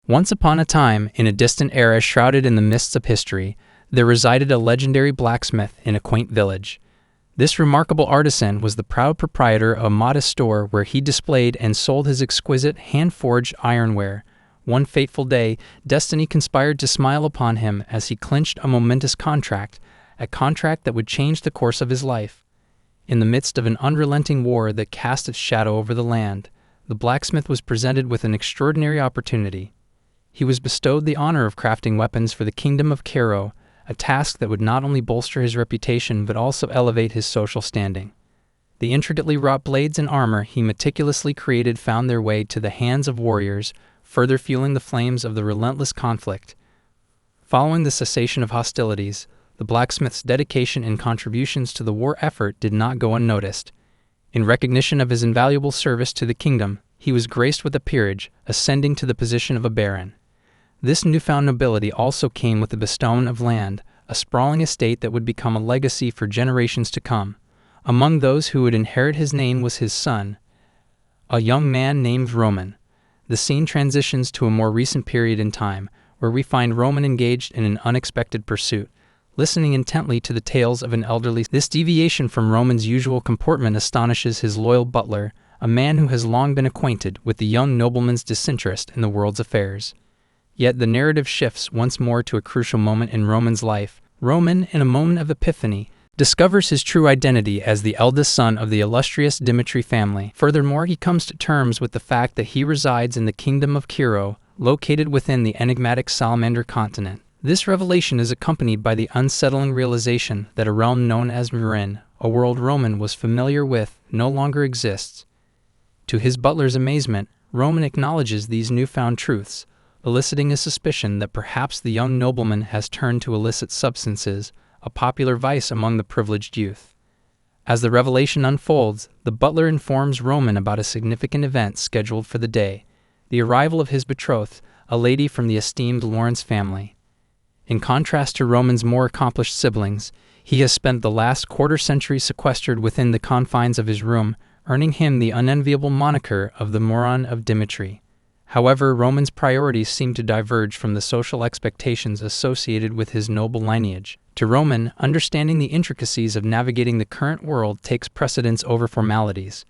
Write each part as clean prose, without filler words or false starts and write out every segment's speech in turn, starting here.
Once upon a time, in a distant era shrouded in the mists of history, there resided a legendary blacksmith in a quaint village. This remarkable artisan was the proud proprietor of a modest store where he displayed and sold his exquisite hand-forged ironware. One fateful day, destiny conspired to smile upon him as he clinched a momentous contract, a contract that would change the course of his life. In the midst of an unrelenting war that cast its shadow over the land, the blacksmith was presented with an extraordinary opportunity. He was bestowed the honor of crafting weapons for the kingdom of Cairo, a task that would not only bolster his reputation but also elevate his social standing. The intricately wrought blades and armor he meticulously created found their way to the hands of warriors, further fueling the flames of the relentless conflict. Following the cessation of hostilities, the blacksmith's dedication and contributions to the war effort did not go unnoticed. In recognition of his invaluable service to the kingdom, he was graced with a peerage, ascending to the position of a baron. This newfound nobility also came with the bestowing of land, a sprawling estate that would become a legacy for generations to come. Among those who would inherit his name was his son, a young man named Roman. The scene transitions to a more recent period in time, where we find Roman engaged in an unexpected pursuit, listening intently to the tales of an elderly. This deviation from Roman's usual comportment astonishes his loyal butler, a man who has long been acquainted with the young nobleman's disinterest in the world's affairs. Yet the narrative shifts once more to a crucial moment in Roman's life. Roman, in a moment of epiphany, discovers his true identity as the eldest son of the illustrious Dimitry family. Furthermore, he comes to terms with the fact that he resides in the kingdom of Cairo, located within the enigmatic Salamander continent. This revelation is accompanied by the unsettling realization that a realm known as Murin, a world Roman was familiar with, no longer exists. To his butler's amazement, Roman acknowledges these newfound truths, eliciting a suspicion that perhaps the young nobleman has turned to illicit substances, a popular vice among the privileged youth. As the revelation unfolds, the butler informs Roman about a significant event scheduled for the day, the arrival of his betrothed, a lady from the esteemed Lawrence family. In contrast to Roman's more accomplished siblings, he has spent the last quarter-century sequestered within the confines of his room, earning him the unenviable moniker of the moron of Dimitry. However, Roman's priorities seem to diverge from the social expectations associated with his noble lineage. To Roman, understanding the intricacies of navigating the current world takes precedence over formalities.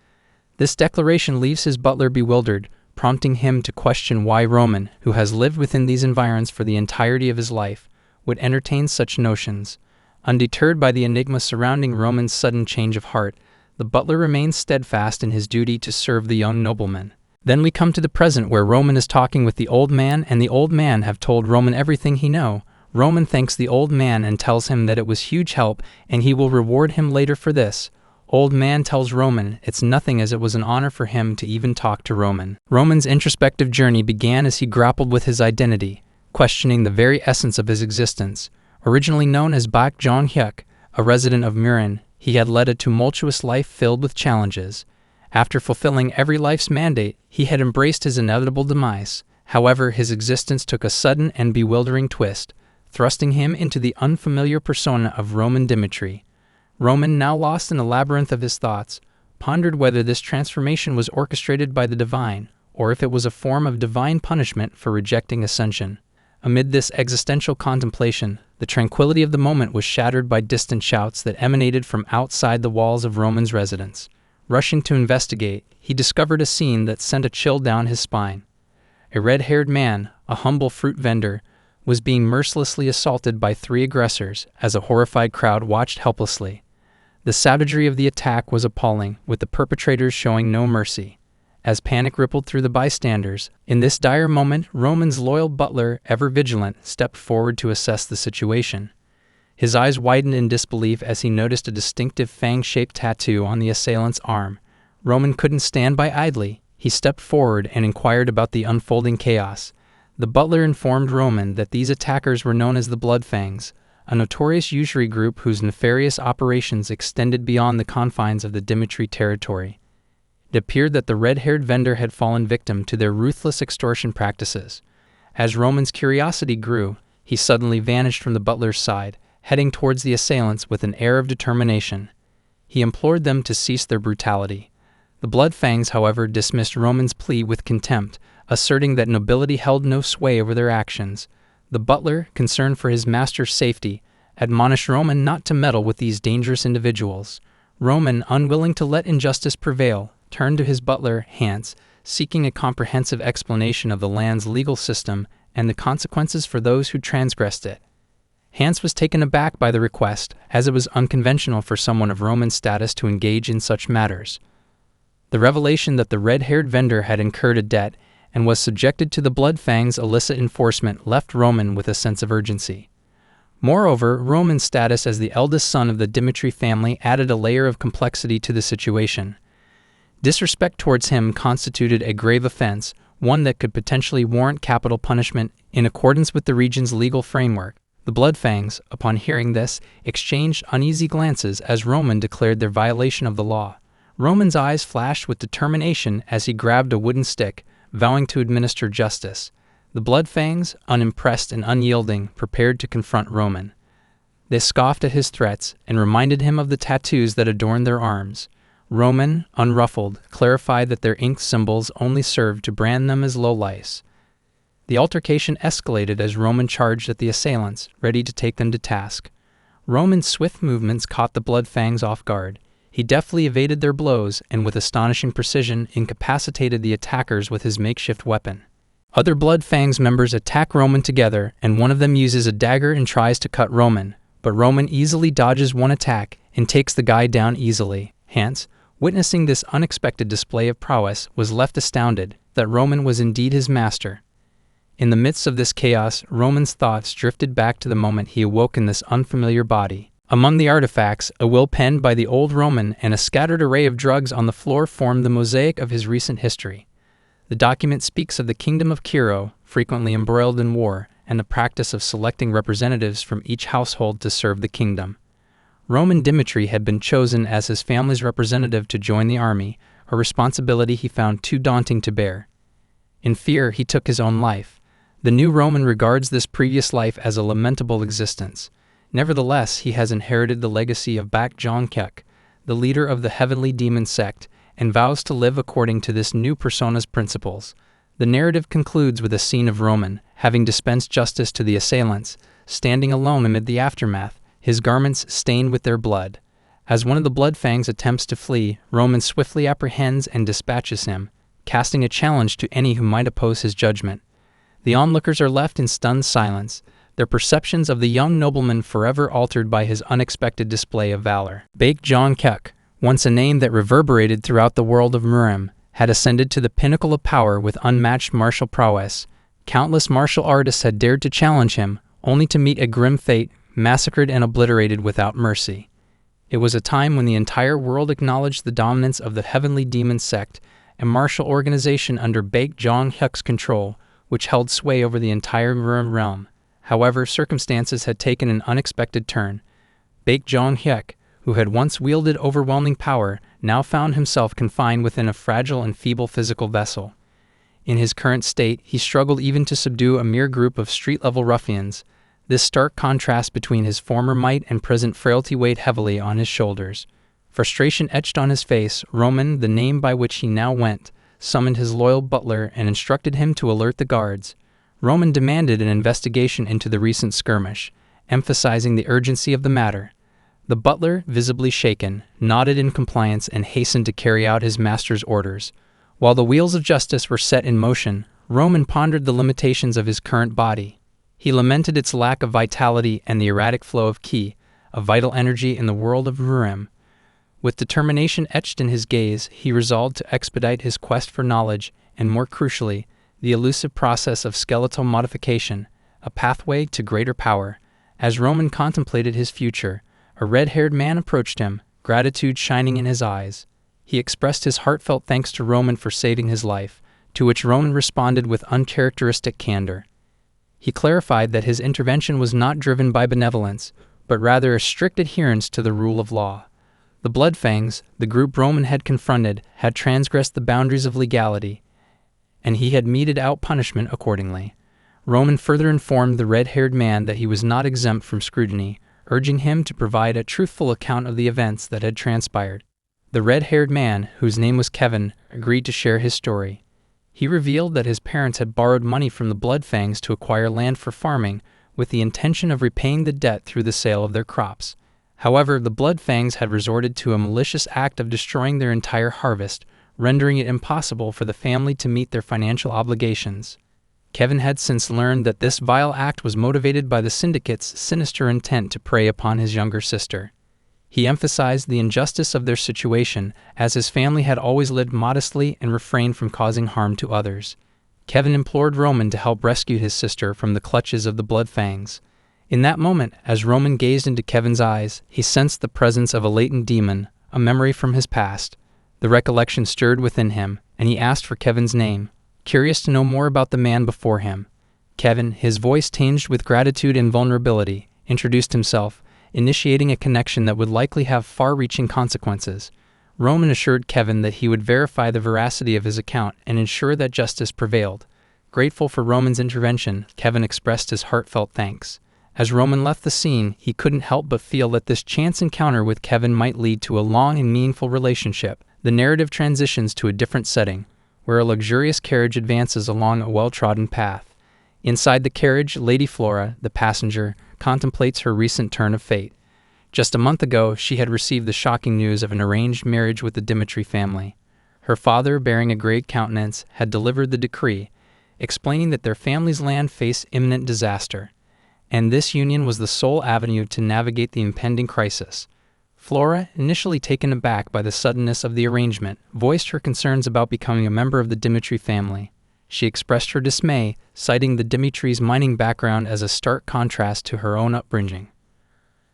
This declaration leaves his butler bewildered, prompting him to question why Roman, who has lived within these environs for the entirety of his life, would entertain such notions. Undeterred by the enigma surrounding Roman's sudden change of heart, the butler remains steadfast in his duty to serve the young nobleman. Then we come to the present, where Roman is talking with the old man, and the old man have told Roman everything he knows. Roman thanks the old man and tells him that it was huge help, and he will reward him later for this. Old man tells Roman it's nothing, as it was an honor for him to even talk to Roman. Roman's introspective journey began as he grappled with his identity, questioning the very essence of his existence. Originally known as Baek Joong-Hyuk, a resident of Murin, he had led a tumultuous life filled with challenges. After fulfilling every life's mandate, he had embraced his inevitable demise. However, his existence took a sudden and bewildering twist, thrusting him into the unfamiliar persona of Roman Dimitry. Roman, now lost in a labyrinth of his thoughts, pondered whether this transformation was orchestrated by the divine, or if it was a form of divine punishment for rejecting ascension. Amid this existential contemplation, the tranquility of the moment was shattered by distant shouts that emanated from outside the walls of Roman's residence. Rushing to investigate, he discovered a scene that sent a chill down his spine. A red-haired man, a humble fruit vendor, was being mercilessly assaulted by 3 aggressors as a horrified crowd watched helplessly. The savagery of the attack was appalling, with the perpetrators showing no mercy. As panic rippled through the bystanders, in this dire moment, Roman's loyal butler, ever vigilant, stepped forward to assess the situation. His eyes widened in disbelief as he noticed a distinctive fang-shaped tattoo on the assailant's arm. Roman couldn't stand by idly. He stepped forward and inquired about the unfolding chaos. The butler informed Roman that these attackers were known as the Bloodfangs, a notorious usury group whose nefarious operations extended beyond the confines of the Dimitry territory. It appeared that the red-haired vendor had fallen victim to their ruthless extortion practices. As Roman's curiosity grew, he suddenly vanished from the butler's side, heading towards the assailants with an air of determination. He implored them to cease their brutality. The Bloodfangs, however, dismissed Roman's plea with contempt, asserting that nobility held no sway over their actions. The butler, concerned for his master's safety, admonished Roman not to meddle with these dangerous individuals. Roman, unwilling to let injustice prevail, turned to his butler, Hans, seeking a comprehensive explanation of the land's legal system and the consequences for those who transgressed it. Hans was taken aback by the request, as it was unconventional for someone of Roman status to engage in such matters. The revelation that the red-haired vendor had incurred a debt and was subjected to the Blood Fang's illicit enforcement left Roman with a sense of urgency. Moreover, Roman's status as the eldest son of the Dimitry family added a layer of complexity to the situation. Disrespect towards him constituted a grave offense, one that could potentially warrant capital punishment in accordance with the region's legal framework. The Blood Fangs, upon hearing this, exchanged uneasy glances as Roman declared their violation of the law. Roman's eyes flashed with determination as he grabbed a wooden stick, vowing to administer justice. The Blood Fangs, unimpressed and unyielding, prepared to confront Roman. They scoffed at his threats and reminded him of the tattoos that adorned their arms. Roman, unruffled, clarified that their inked symbols only served to brand them as lowlifes. The altercation escalated as Roman charged at the assailants, ready to take them to task. Roman's swift movements caught the Blood Fangs off guard. He deftly evaded their blows and with astonishing precision incapacitated the attackers with his makeshift weapon. Other Blood Fangs members attack Roman together, and one of them uses a dagger and tries to cut Roman, but Roman easily dodges one attack and takes the guy down easily. Hans, witnessing this unexpected display of prowess, was left astounded that Roman was indeed his master. In the midst of this chaos, Roman's thoughts drifted back to the moment he awoke in this unfamiliar body. Among the artifacts, a will penned by the old Roman and a scattered array of drugs on the floor formed the mosaic of his recent history. The document speaks of the kingdom of Kiro, frequently embroiled in war, and the practice of selecting representatives from each household to serve the kingdom. Roman Dimitry had been chosen as his family's representative to join the army, a responsibility he found too daunting to bear. In fear, he took his own life. The new Roman regards this previous life as a lamentable existence. Nevertheless, he has inherited the legacy of Baek Joong-Hyuk, the leader of the Heavenly Demon sect, and vows to live according to this new persona's principles. The narrative concludes with a scene of Roman, having dispensed justice to the assailants, standing alone amid the aftermath, his garments stained with their blood. As one of the Blood Fangs attempts to flee, Roman swiftly apprehends and dispatches him, casting a challenge to any who might oppose his judgment. The onlookers are left in stunned silence, their perceptions of the young nobleman forever altered by his unexpected display of valor. Baek Joong-Hyuk, once a name that reverberated throughout the world of Murim, had ascended to the pinnacle of power with unmatched martial prowess. Countless martial artists had dared to challenge him, only to meet a grim fate, massacred and obliterated without mercy. It was a time when the entire world acknowledged the dominance of the Heavenly Demon sect, a martial organization under Baek Joong-Hyuk's control, which held sway over the entire Murim realm. However, circumstances had taken an unexpected turn. Baek Joong-Hyuk, who had once wielded overwhelming power, now found himself confined within a fragile and feeble physical vessel. In his current state, he struggled even to subdue a mere group of street-level ruffians. This stark contrast between his former might and present frailty weighed heavily on his shoulders. Frustration etched on his face, Roman, the name by which he now went, summoned his loyal butler and instructed him to alert the guards. Roman demanded an investigation into the recent skirmish, emphasizing the urgency of the matter. The butler, visibly shaken, nodded in compliance and hastened to carry out his master's orders. While the wheels of justice were set in motion, Roman pondered the limitations of his current body. He lamented its lack of vitality and the erratic flow of ki, a vital energy in the world of Murim. With determination etched in his gaze, he resolved to expedite his quest for knowledge and, more crucially, the elusive process of skeletal modification, a pathway to greater power. As Roman contemplated his future, a red-haired man approached him, gratitude shining in his eyes. He expressed his heartfelt thanks to Roman for saving his life, to which Roman responded with uncharacteristic candor. He clarified that his intervention was not driven by benevolence, but rather a strict adherence to the rule of law. The Blood Fangs, the group Roman had confronted, had transgressed the boundaries of legality, and he had meted out punishment accordingly. Roman further informed the red-haired man that he was not exempt from scrutiny, urging him to provide a truthful account of the events that had transpired. The red-haired man, whose name was Kevin, agreed to share his story. He revealed that his parents had borrowed money from the Bloodfangs to acquire land for farming, with the intention of repaying the debt through the sale of their crops. However, the Bloodfangs had resorted to a malicious act of destroying their entire harvest, rendering it impossible for the family to meet their financial obligations. Kevin had since learned that this vile act was motivated by the syndicate's sinister intent to prey upon his younger sister. He emphasized the injustice of their situation, as his family had always lived modestly and refrained from causing harm to others. Kevin implored Roman to help rescue his sister from the clutches of the Bloodfangs. In that moment, as Roman gazed into Kevin's eyes, he sensed the presence of a latent demon, a memory from his past. The recollection stirred within him, and he asked for Kevin's name, curious to know more about the man before him. Kevin, his voice tinged with gratitude and vulnerability, introduced himself, initiating a connection that would likely have far-reaching consequences. Roman assured Kevin that he would verify the veracity of his account and ensure that justice prevailed. Grateful for Roman's intervention, Kevin expressed his heartfelt thanks. As Roman left the scene, he couldn't help but feel that this chance encounter with Kevin might lead to a long and meaningful relationship. The narrative transitions to a different setting, where a luxurious carriage advances along a well-trodden path. Inside the carriage, Lady Flora, the passenger, contemplates her recent turn of fate. Just a month ago, she had received the shocking news of an arranged marriage with the Dimitry family. Her father, bearing a grave countenance, had delivered the decree, explaining that their family's land faced imminent disaster, and this union was the sole avenue to navigate the impending crisis. Flora, initially taken aback by the suddenness of the arrangement, voiced her concerns about becoming a member of the Dimitry family. She expressed her dismay, citing the Dimitry's mining background as a stark contrast to her own upbringing.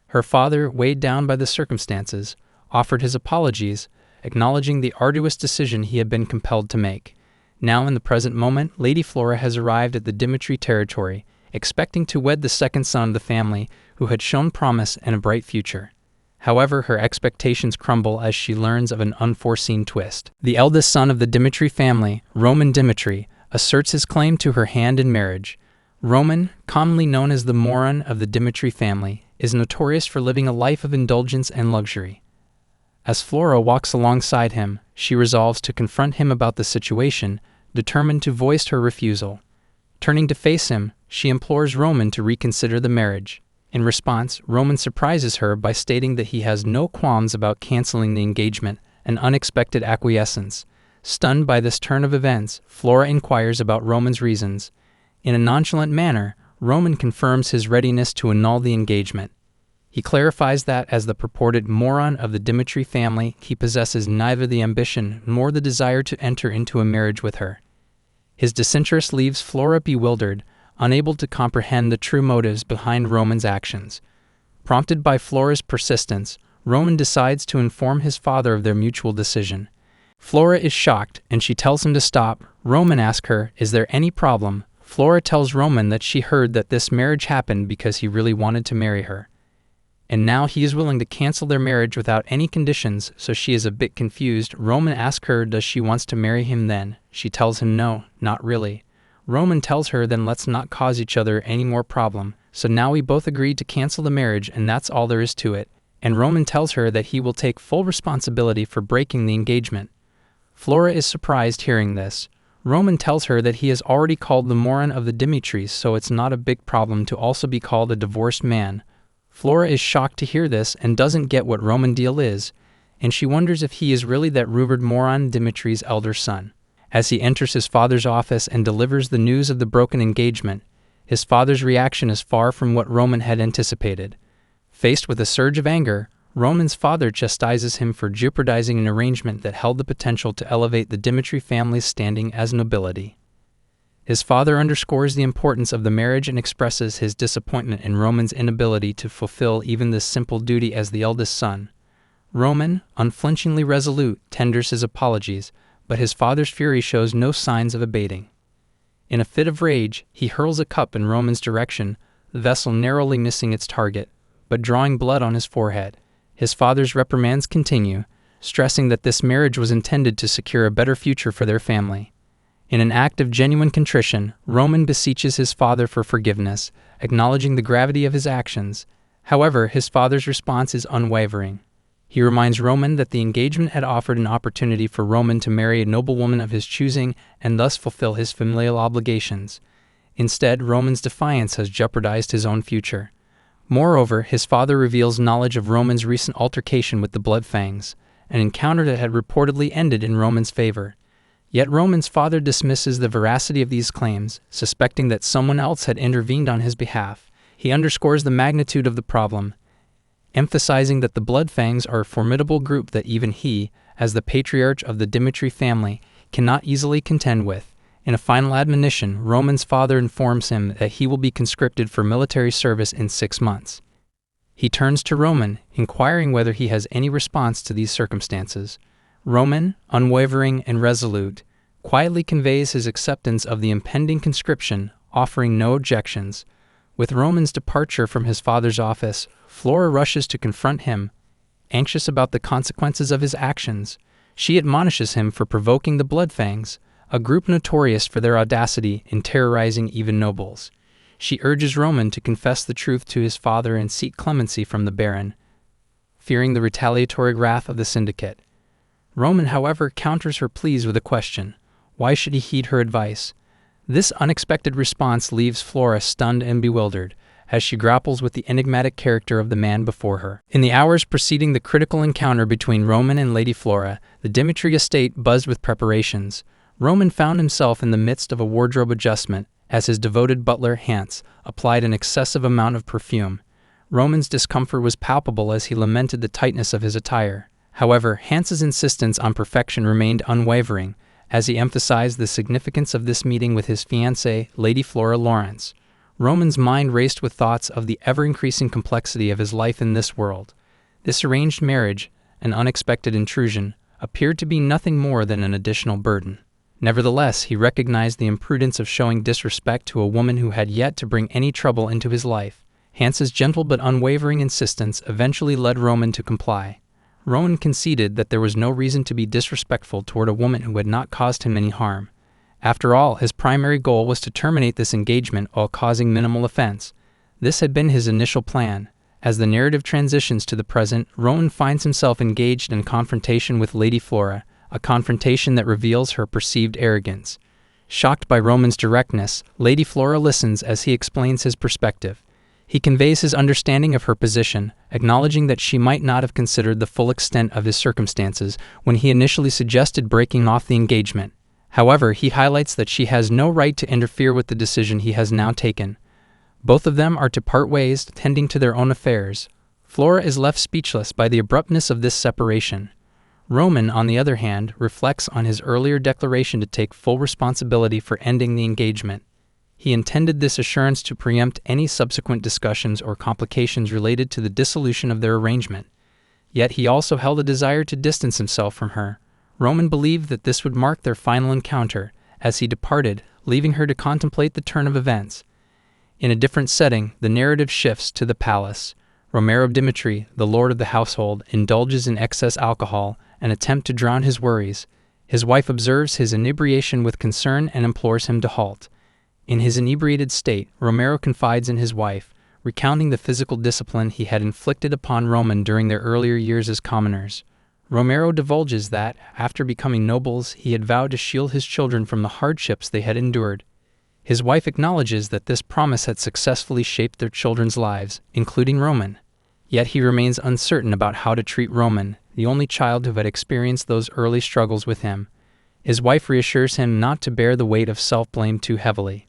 Her father, weighed down by the circumstances, offered his apologies, acknowledging the arduous decision he had been compelled to make. Now, in the present moment, Lady Flora has arrived at the Dimitry territory, expecting to wed the second son of the family, who had shown promise and a bright future. However, her expectations crumble as she learns of an unforeseen twist. The eldest son of the Dimitry family, Roman Dimitry, asserts his claim to her hand in marriage. Roman, commonly known as the moron of the Dimitry family, is notorious for living a life of indulgence and luxury. As Flora walks alongside him, she resolves to confront him about the situation, determined to voice her refusal. Turning to face him, she implores Roman to reconsider the marriage. In response, Roman surprises her by stating that he has no qualms about canceling the engagement, an unexpected acquiescence. Stunned by this turn of events, Flora inquires about Roman's reasons. In a nonchalant manner, Roman confirms his readiness to annul the engagement. He clarifies that, as the purported moron of the Dimitry family, he possesses neither the ambition nor the desire to enter into a marriage with her. His disinterest leaves Flora bewildered, unable to comprehend the true motives behind Roman's actions. Prompted by Flora's persistence, Roman decides to inform his father of their mutual decision. Flora is shocked, and she tells him to stop. Roman asks her, "Is there any problem?" Flora tells Roman that she heard that this marriage happened because he really wanted to marry her. And now he is willing to cancel their marriage without any conditions, so she is a bit confused. Roman asks her does she wants to marry him then. She tells him no, not really. Roman tells her then let's not cause each other any more problem, so now we both agreed to cancel the marriage and that's all there is to it. And Roman tells her that he will take full responsibility for breaking the engagement. Flora is surprised hearing this. Roman tells her that he has already called the moron of the Dimitrys, so it's not a big problem to also be called a divorced man. Flora is shocked to hear this and doesn't get what Roman deal is, and she wonders if he is really that rumored moron Dimitry's elder son. As he enters his father's office and delivers the news of the broken engagement, his father's reaction is far from what Roman had anticipated. Faced with a surge of anger, Roman's father chastises him for jeopardizing an arrangement that held the potential to elevate the Dimitry family's standing as nobility. His father underscores the importance of the marriage and expresses his disappointment in Roman's inability to fulfill even this simple duty as the eldest son. Roman, unflinchingly resolute, tenders his apologies, but his father's fury shows no signs of abating. In a fit of rage, he hurls a cup in Roman's direction, the vessel narrowly missing its target, but drawing blood on his forehead. His father's reprimands continue, stressing that this marriage was intended to secure a better future for their family. In an act of genuine contrition, Roman beseeches his father for forgiveness, acknowledging the gravity of his actions. However, his father's response is unwavering. He reminds Roman that the engagement had offered an opportunity for Roman to marry a noblewoman of his choosing and thus fulfill his familial obligations. Instead, Roman's defiance has jeopardized his own future. Moreover, his father reveals knowledge of Roman's recent altercation with the Bloodfangs, an encounter that had reportedly ended in Roman's favor. Yet Roman's father dismisses the veracity of these claims, suspecting that someone else had intervened on his behalf. He underscores the magnitude of the problem, emphasizing that the Bloodfangs are a formidable group that even he, as the patriarch of the Dimitry family, cannot easily contend with. In a final admonition, Roman's father informs him that he will be conscripted for military service in 6 months. He turns to Roman, inquiring whether he has any response to these circumstances. Roman, unwavering and resolute, quietly conveys his acceptance of the impending conscription, offering no objections. With Roman's departure from his father's office, Flora rushes to confront him, anxious about the consequences of his actions. She admonishes him for provoking the Bloodfangs, a group notorious for their audacity in terrorizing even nobles. She urges Roman to confess the truth to his father and seek clemency from the Baron, fearing the retaliatory wrath of the syndicate. Roman, however, counters her pleas with a question. Why should he heed her advice? This unexpected response leaves Flora stunned and bewildered, as she grapples with the enigmatic character of the man before her. In the hours preceding the critical encounter between Roman and Lady Flora, the Dimitry estate buzzed with preparations. Roman found himself in the midst of a wardrobe adjustment, as his devoted butler, Hans, applied an excessive amount of perfume. Roman's discomfort was palpable as he lamented the tightness of his attire. However, Hans's insistence on perfection remained unwavering, as he emphasized the significance of this meeting with his fiancée, Lady Flora Lawrence. Roman's mind raced with thoughts of the ever-increasing complexity of his life in this world. This arranged marriage, an unexpected intrusion, appeared to be nothing more than an additional burden. Nevertheless, he recognized the imprudence of showing disrespect to a woman who had yet to bring any trouble into his life. Hans's gentle but unwavering insistence eventually led Roman to comply. Roman conceded that there was no reason to be disrespectful toward a woman who had not caused him any harm. After all, his primary goal was to terminate this engagement while causing minimal offense. This had been his initial plan. As the narrative transitions to the present, Roman finds himself engaged in confrontation with Lady Flora, a confrontation that reveals her perceived arrogance. Shocked by Roman's directness, Lady Flora listens as he explains his perspective. He conveys his understanding of her position, acknowledging that she might not have considered the full extent of his circumstances when he initially suggested breaking off the engagement. However, he highlights that she has no right to interfere with the decision he has now taken. Both of them are to part ways, tending to their own affairs. Flora is left speechless by the abruptness of this separation. Roman, on the other hand, reflects on his earlier declaration to take full responsibility for ending the engagement. He intended this assurance to preempt any subsequent discussions or complications related to the dissolution of their arrangement. Yet he also held a desire to distance himself from her. Roman believed that this would mark their final encounter, as he departed, leaving her to contemplate the turn of events. In a different setting, the narrative shifts to the palace. Roman Dimitry, the lord of the household, indulges in excess alcohol, an attempt to drown his worries. His wife observes his inebriation with concern and implores him to halt. In his inebriated state, Romero confides in his wife, recounting the physical discipline he had inflicted upon Roman during their earlier years as commoners. Romero divulges that, after becoming nobles, he had vowed to shield his children from the hardships they had endured. His wife acknowledges that this promise had successfully shaped their children's lives, including Roman. Yet he remains uncertain about how to treat Roman, the only child who had experienced those early struggles with him. His wife reassures him not to bear the weight of self-blame too heavily.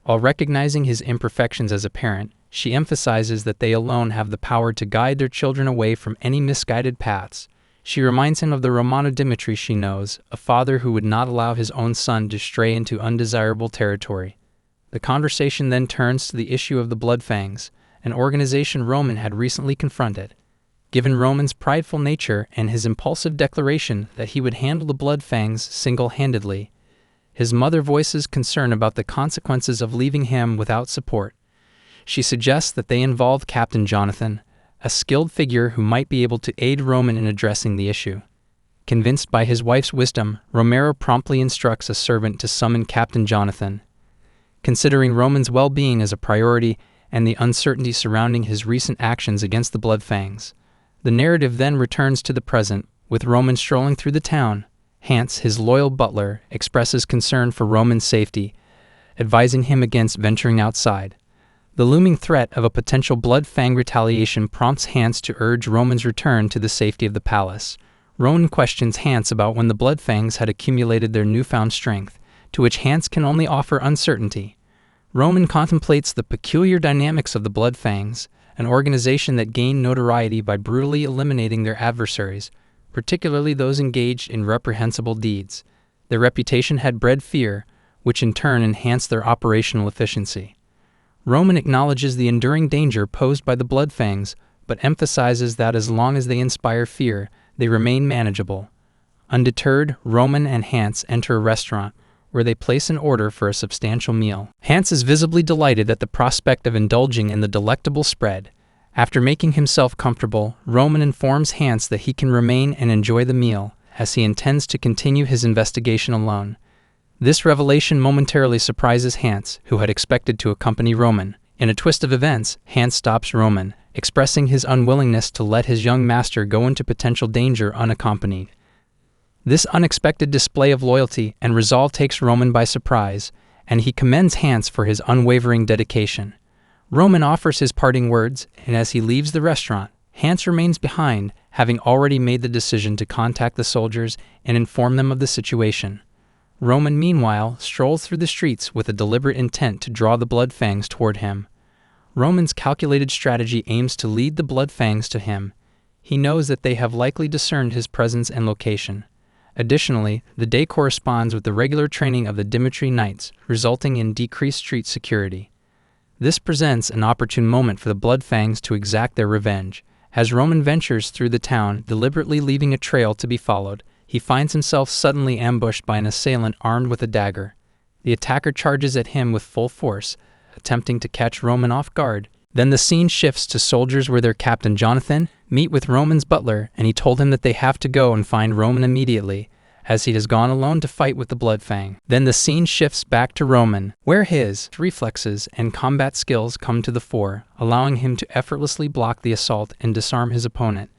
While recognizing his imperfections as a parent, she emphasizes that they alone have the power to guide their children away from any misguided paths. She reminds him of the Roman Dimitry she knows, a father who would not allow his own son to stray into undesirable territory. The conversation then turns to the issue of the Bloodfangs, an organization Roman had recently confronted. Given Roman's prideful nature and his impulsive declaration that he would handle the Bloodfangs single-handedly, his mother voices concern about the consequences of leaving him without support. She suggests that they involve Captain Jonathan, a skilled figure who might be able to aid Roman in addressing the issue. Convinced by his wife's wisdom, Romero promptly instructs a servant to summon Captain Jonathan. Considering Roman's well-being as a priority and the uncertainty surrounding his recent actions against the Bloodfangs, The narrative then returns to the present, with Roman strolling through the town. Hans, his loyal butler, expresses concern for Roman's safety, advising him against venturing outside. The looming threat of a potential blood-fang retaliation prompts Hans to urge Roman's return to the safety of the palace. Roman questions Hans about when the bloodfangs had accumulated their newfound strength, to which Hans can only offer uncertainty. Roman contemplates the peculiar dynamics of the bloodfangs, an organization that gained notoriety by brutally eliminating their adversaries, particularly those engaged in reprehensible deeds. Their reputation had bred fear, which in turn enhanced their operational efficiency. Roman acknowledges the enduring danger posed by the bloodfangs, but emphasizes that as long as they inspire fear, they remain manageable. Undeterred, Roman and Hans enter a restaurant, where they place an order for a substantial meal. Hans is visibly delighted at the prospect of indulging in the delectable spread. After making himself comfortable, Roman informs Hans that he can remain and enjoy the meal, as he intends to continue his investigation alone. This revelation momentarily surprises Hans, who had expected to accompany Roman. In a twist of events, Hans stops Roman, expressing his unwillingness to let his young master go into potential danger unaccompanied. This unexpected display of loyalty and resolve takes Roman by surprise, and he commends Hans for his unwavering dedication. Roman offers his parting words, and as he leaves the restaurant, Hans remains behind, having already made the decision to contact the soldiers and inform them of the situation. Roman, meanwhile, strolls through the streets with a deliberate intent to draw the bloodfangs toward him. Roman's calculated strategy aims to lead the bloodfangs to him. He knows that they have likely discerned his presence and location. Additionally, the day corresponds with the regular training of the Dimitry Knights, resulting in decreased street security. This presents an opportune moment for the bloodfangs to exact their revenge. As Roman ventures through the town, deliberately leaving a trail to be followed, he finds himself suddenly ambushed by an assailant armed with a dagger. The attacker charges at him with full force, attempting to catch Roman off guard. Then the scene shifts to soldiers where their captain Jonathan meet with Roman's butler, and he told him that they have to go and find Roman immediately, as he has gone alone to fight with the bloodfang. Then the scene shifts back to Roman, where his reflexes and combat skills come to the fore, allowing him to effortlessly block the assault and disarm his opponent.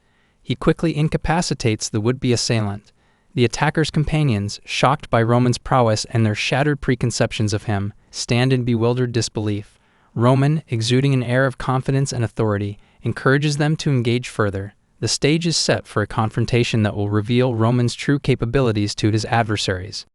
He quickly incapacitates the would-be assailant. The attacker's companions, shocked by Roman's prowess and their shattered preconceptions of him, stand in bewildered disbelief. Roman, exuding an air of confidence and authority, encourages them to engage further. The stage is set for a confrontation that will reveal Roman's true capabilities to his adversaries.